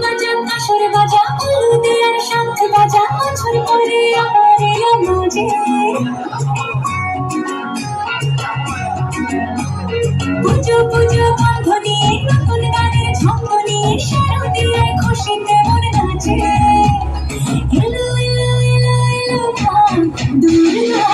বাজা কাসর বাজা হলুদিয়ার শাঁখ বাজা বছর পরে আমার এলো মাঝে পুজো পুজো গন্ধ নিয়ে নতুন গানের ছন্দ নিয়ে শারদীয়ায় খুশিতে মন নাচে এলো এলো এলো এলো গান দুর্গা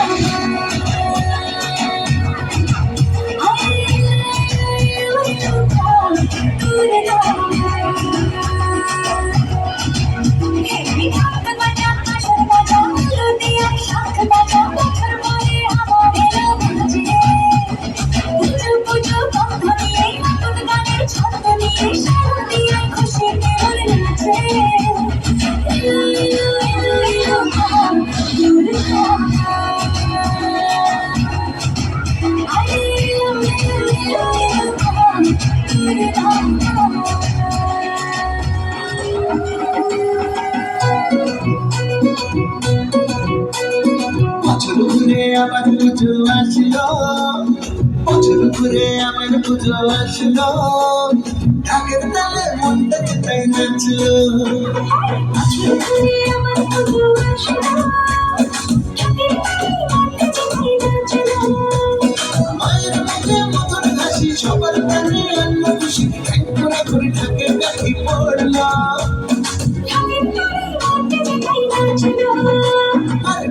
বছর ঘুরে আবার পুজো আসলো, বছর ঘুরে আমার পুজো আসলো, ঢাকের তালে মনটা তাই নাচলো। বছর ঘুরে আমার পুজো আসলো, ঢাকের তালে মনটা তাই নাচলো। মায়ের মুখে মধুর হাসি, সবার প্রাণে আনন্দ খুশি, এক করে করে ঢাকের কাঠি পড়লো। ঢাকের তালে মনটা তাই নাচলো।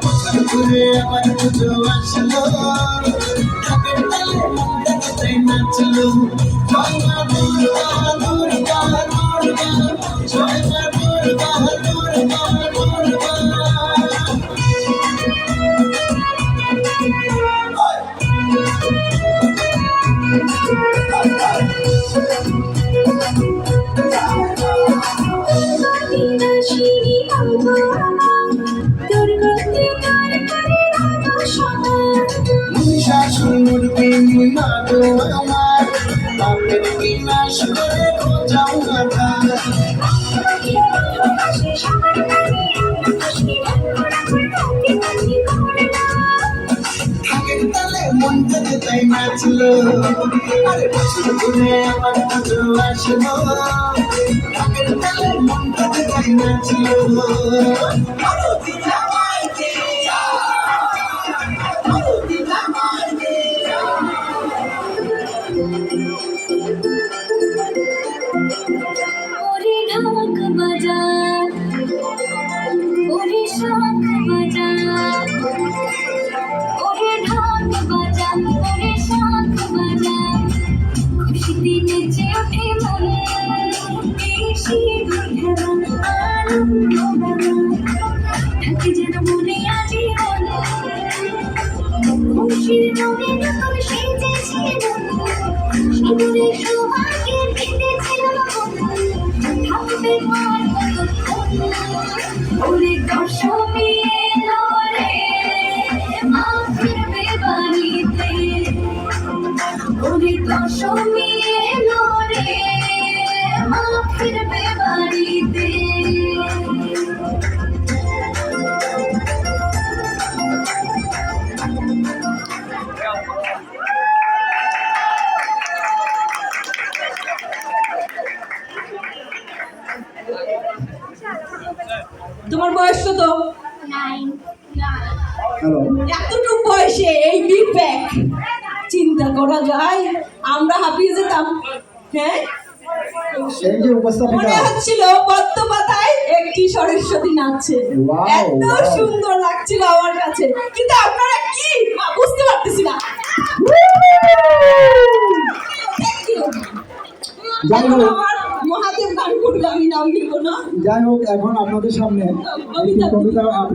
বছর ঘুরে আমার পুজো আসলো, ঢাকের তালে মনটা তাই নাচলো। জয় মা দুর্গা দুর্গা দুর্গা, জয় মা দুর্গা দুর্গা দুর্গা। মহিষাসুর মর্দিনী মা গো আমার, পাপের বিনাশ করে খোঁজাও আধার। ঢাকের তালে মনটা তাই নাচলো, আরে বছর ঘুরে আমার পুজো আসলো, ঢাকের তালে মনটা তাই নাচলো। ওরে ঢাক বাজা, ওরে শাঁখ বাজা, ওরে ঢাক বাজা, ওরে শাঁখ বাজা, খুশিতে নেচে ওঠে মন, বেশি ঘেরা আনন্দ বাজা, থাকে যেন মনে আজীবন, খুশির রঙে যখন সেজেছে মন, সিঁদুরে সোহাগে বেঁধেছে মন, থাকবে মার কতক্ষণ। ওরে দশমী এলো রে, মা ফিরবে বাড়িতে, ওরে দশমী এলো রে, মা ফিরবে বাড়িতে। তোমার বয়স কত? হ্যালো, এতটুকু বয়সে এই বিগ ব্যাগ, চিন্তা করা যায় আমরা হাঁপিয়ে যেতাম। হ্যাঁ, এই যে উপস্থাপিকা, মনে হচ্ছিল পদ্ম পাতায় একটি সরস্বতী নাচছে। Wow, এত wow. সুন্দর লাগছিল আমার কাছে, কিন্তু আপনারা কি বুঝতে পারতেছি না। Thank you. যাই এখন হোক, আমার মহাদেব গান করবে, আমি নাম নিব না। যাই হোক, এখন আপনাদের সামনে একটি কবিতা